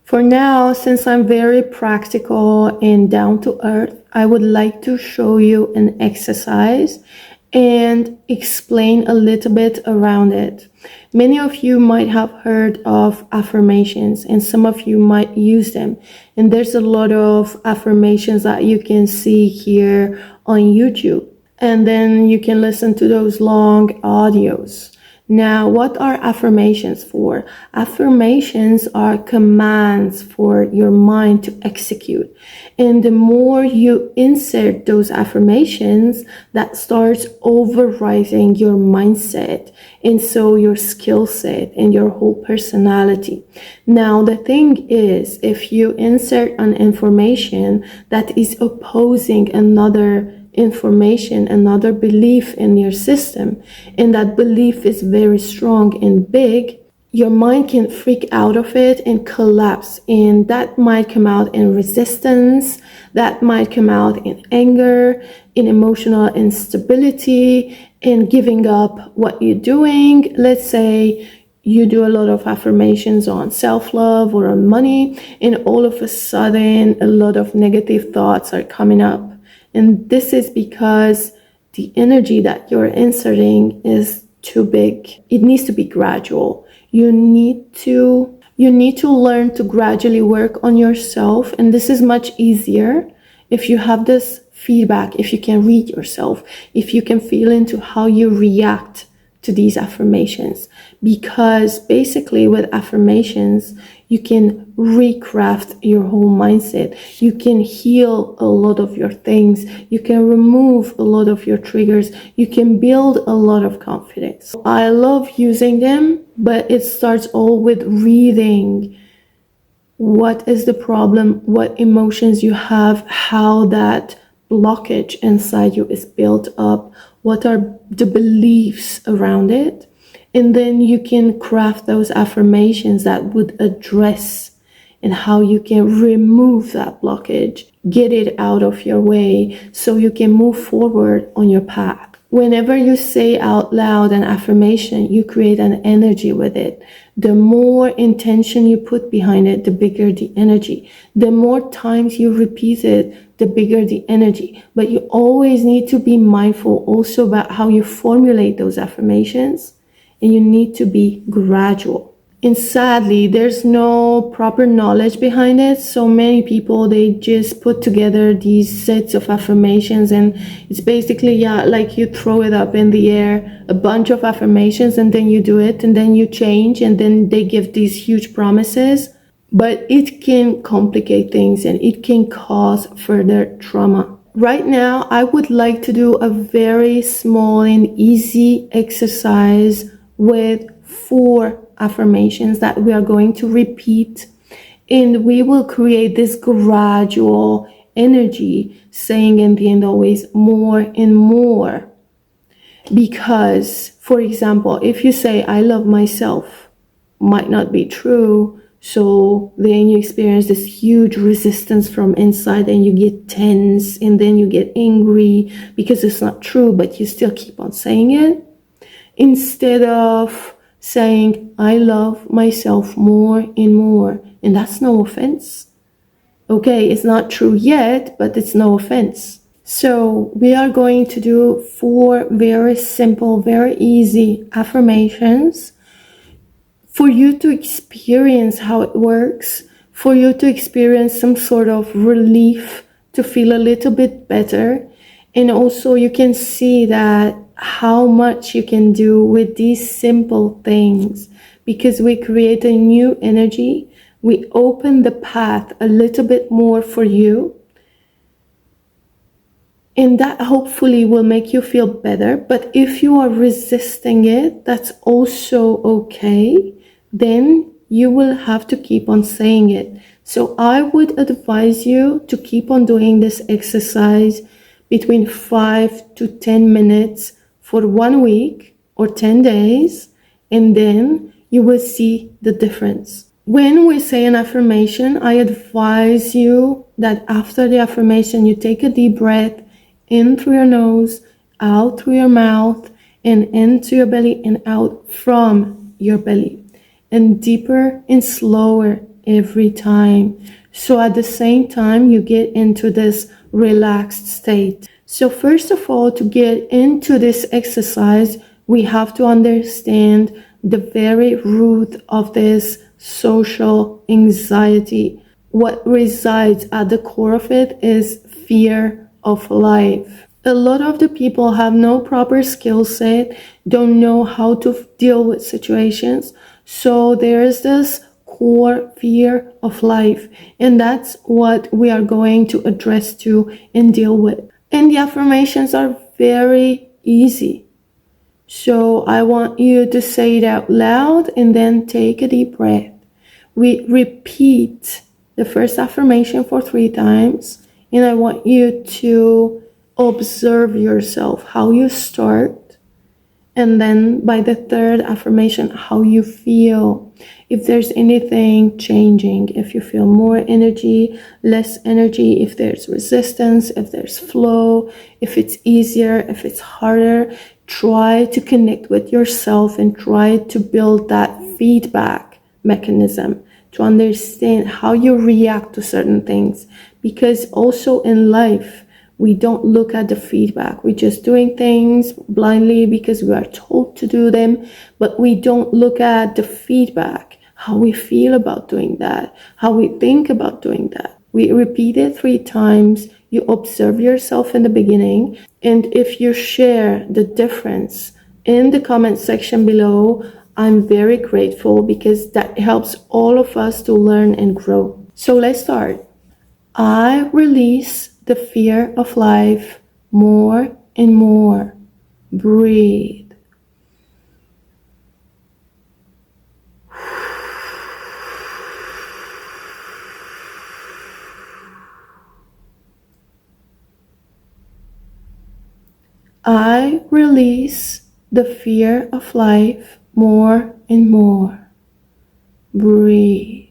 For now, since I'm very practical and down to earth, I would like to show you an exercise and explain a little bit around it. Many of you might have heard of affirmations, and some of you might use them. And there's a lot of affirmations that you can see here on YouTube. And then you can listen to those long audios. Now, what are affirmations for? Affirmations are commands for your mind to execute. And the more you insert those affirmations, that starts overriding your mindset, and so your skill set and your whole personality. Now, the thing is, if you insert an information that is opposing another information, another belief in your system, and that belief is very strong and big, your mind can freak out of it and collapse. And that might come out in resistance, that might come out in anger, in emotional instability, in giving up what you're doing. Let's say you do a lot of affirmations on self-love or on money, and all of a sudden a lot of negative thoughts are coming up. And this is because the energy that you're inserting is too big. It needs to be gradual. You need to learn to gradually work on yourself. And this is much easier if you have this feedback, if you can read yourself, if you can feel into how you react to these affirmations. Because basically with affirmations, you can recraft your whole mindset. You can heal a lot of your things. You can remove a lot of your triggers. You can build a lot of confidence. I love using them, but it starts all with reading what is the problem, what emotions you have, how that blockage inside you is built up, what are the beliefs around it. And then you can craft those affirmations that would address and how you can remove that blockage, get it out of your way so you can move forward on your path. Whenever you say out loud an affirmation, you create an energy with it. The more intention you put behind it, the bigger the energy. The more times you repeat it, the bigger the energy. But you always need to be mindful also about how you formulate those affirmations, and you need to be gradual. And sadly, there's no proper knowledge behind it. So many people, they just put together these sets of affirmations, and it's basically, like you throw it up in the air, a bunch of affirmations, and then you do it, and then you change, and then they give these huge promises. But it can complicate things, and it can cause further trauma. Right now, I would like to do a very small and easy exercise with 4 affirmations that we are going to repeat, and we will create this gradual energy, saying in the end always more and more. Because, for example, if you say I love myself, might not be true, so then you experience this huge resistance from inside, and you get tense, and then you get angry because it's not true, but you still keep on saying it, instead of saying I love myself more and more. And that's no offense. Okay, it's not true yet, but it's no offense. So we are going to do 4 very simple, very easy affirmations for you to experience how it works, for you to experience some sort of relief, to feel a little bit better. And also you can see that how much you can do with these simple things, because we create a new energy. We open the path a little bit more for you, and that hopefully will make you feel better. But if you are resisting it, that's also okay. Then you will have to keep on saying it. So I would advise you to keep on doing this exercise between 5 to 10 minutes for 1 week or 10 days, and then you will see the difference. When we say an affirmation, I advise you that after the affirmation, you take a deep breath in through your nose, out through your mouth, and into your belly and out from your belly. And deeper and slower every time. So at the same time, you get into this relaxed state. So first of all, to get into this exercise, we have to understand the very root of this social anxiety. What resides at the core of it is fear of life. A lot of the people have no proper skill set, don't know how to deal with situations. So there is this core fear of life, and that's what we are going to address to and deal with. And the affirmations are very easy. So I want you to say it out loud and then take a deep breath. We repeat the first affirmation for 3 times, and I want you to observe yourself, how you start, and then by the third affirmation, how you feel. If there's anything changing, if you feel more energy, less energy, if there's resistance, if there's flow, if it's easier, if it's harder, try to connect with yourself and try to build that feedback mechanism to understand how you react to certain things. Because also in life, we don't look at the feedback. We're just doing things blindly because we are told to do them, but we don't look at the feedback, how we feel about doing that, how we think about doing that. We repeat it 3 times. You observe yourself in the beginning, and if you share the difference in the comment section below, I'm very grateful because that helps all of us to learn and grow. So let's start. I release the fear of life more and more. Breathe. I release the fear of life more and more. Breathe.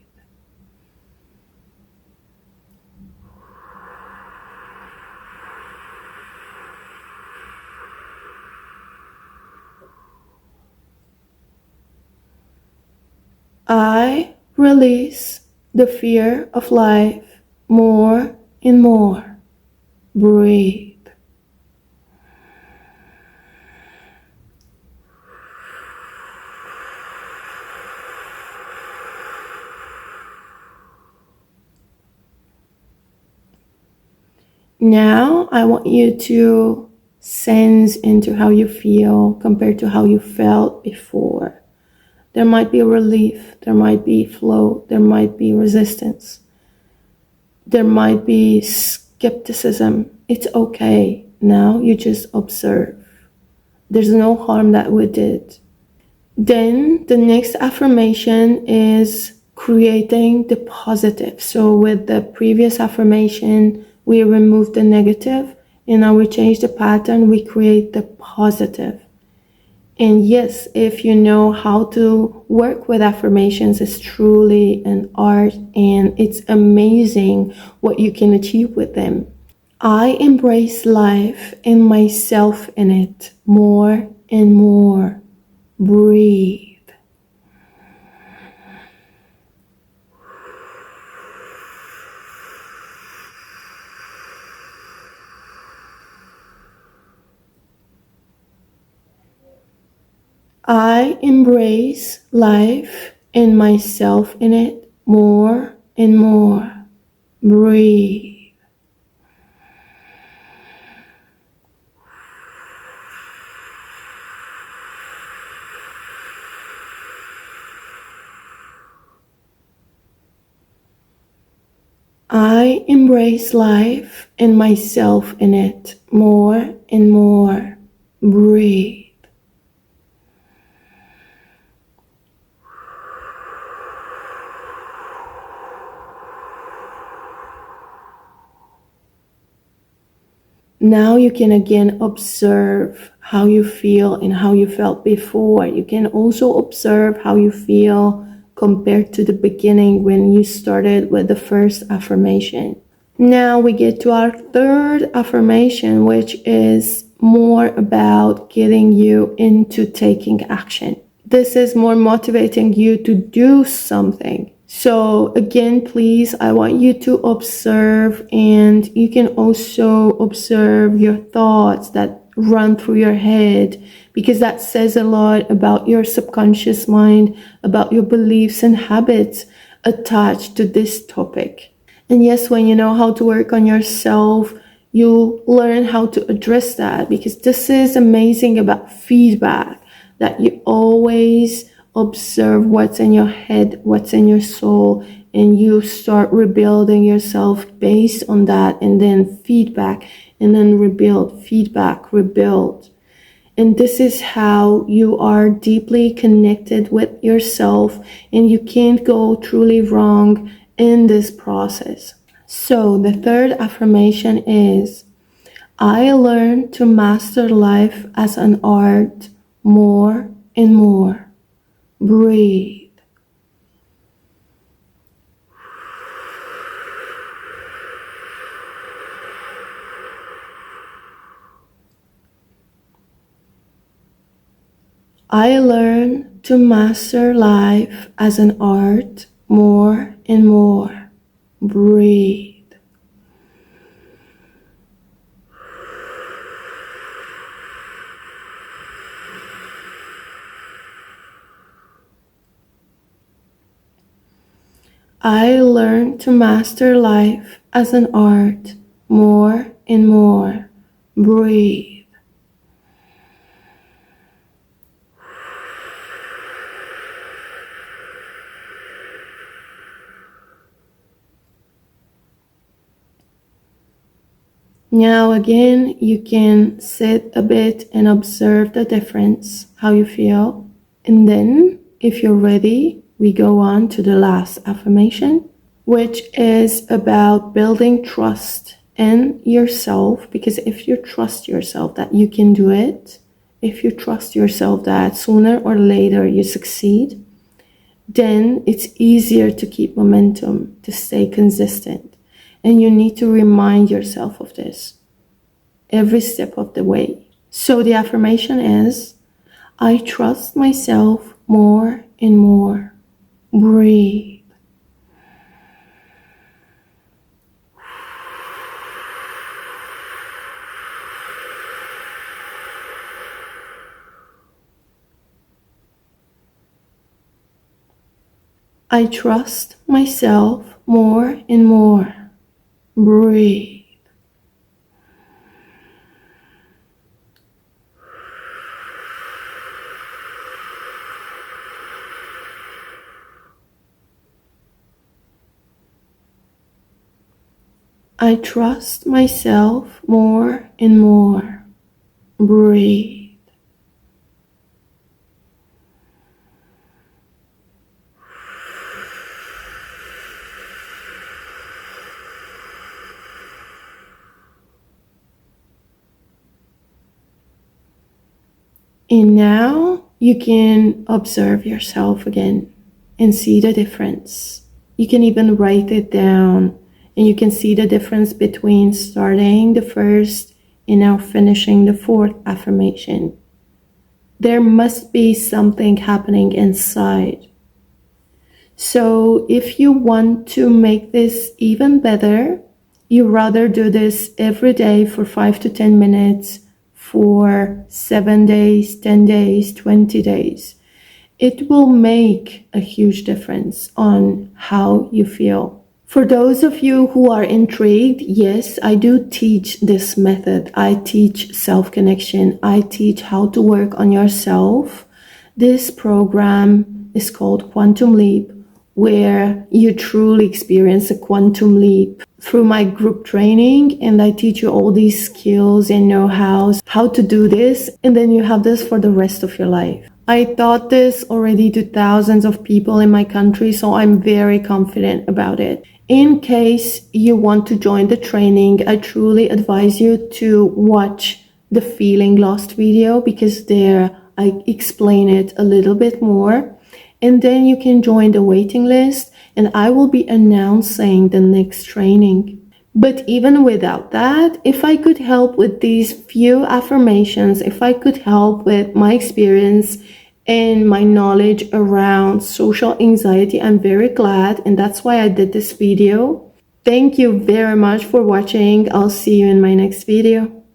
I release the fear of life more and more. Breathe. Now I want you to sense into how you feel compared to how you felt before. There might be relief, there might be flow, there might be resistance, there might be skepticism. It's okay. Now you just observe. There's no harm that we did. Then the next affirmation is creating the positive. So with the previous affirmation, we remove the negative, and now we change the pattern, we create the positive. And yes, if you know how to work with affirmations, it's truly an art, and it's amazing what you can achieve with them. I embrace life and myself in it more and more. Breathe. I embrace life and myself in it more and more. Breathe. I embrace life and myself in it more and more. Breathe. Now you can again observe how you feel and how you felt before. You can also observe how you feel compared to the beginning when you started with the first affirmation. Now we get to our third affirmation, which is more about getting you into taking action. This is more motivating you to do something. So again, please, I want you to observe, and you can also observe your thoughts that run through your head, because that says a lot about your subconscious mind, about your beliefs and habits attached to this topic. And yes, when you know how to work on yourself, you learn how to address that, because this is amazing about feedback, that you always observe what's in your head, what's in your soul, and you start rebuilding yourself based on that, and then feedback, and then rebuild, feedback, rebuild. And this is how you are deeply connected with yourself, and you can't go truly wrong in this process. So the third affirmation is, I learn to master life as an art more and more. Breathe. I learn to master life as an art more and more. Breathe. I learn to master life as an art more and more. Breathe. Now again, you can sit a bit and observe the difference, how you feel. And then, if you're ready, we go on to the last affirmation, which is about building trust in yourself. Because if you trust yourself that you can do it, if you trust yourself that sooner or later you succeed, then it's easier to keep momentum, to stay consistent. And you need to remind yourself of this every step of the way. So the affirmation is, I trust myself more and more. Breathe. I trust myself more and more. Breathe. I trust myself more and more. Breathe. And now you can observe yourself again and see the difference. You can even write it down, and you can see the difference between starting the first and now finishing the fourth affirmation. There must be something happening inside. So if you want to make this even better, you rather do this every day for 5 to 10 minutes for 7 days, 10 days, 20 days. It will make a huge difference on how you feel. For those of you who are intrigued, yes, I do teach this method. I teach self-connection. I teach how to work on yourself. This program is called Quantum Leap, where you truly experience a quantum leap through my group training, and I teach you all these skills and know-hows, how to do this, and then you have this for the rest of your life. I taught this already to thousands of people in my country, so I'm very confident about it. In case you want to join the training, I truly advise you to watch the Feeling Lost video, because there I explain it a little bit more. And then you can join the waiting list, and I will be announcing the next training. But even without that, if I could help with these few affirmations, if I could help with my experience and my knowledge around social anxiety. I'm very glad, and that's why I did this video. Thank you very much for watching. I'll see you in my next video.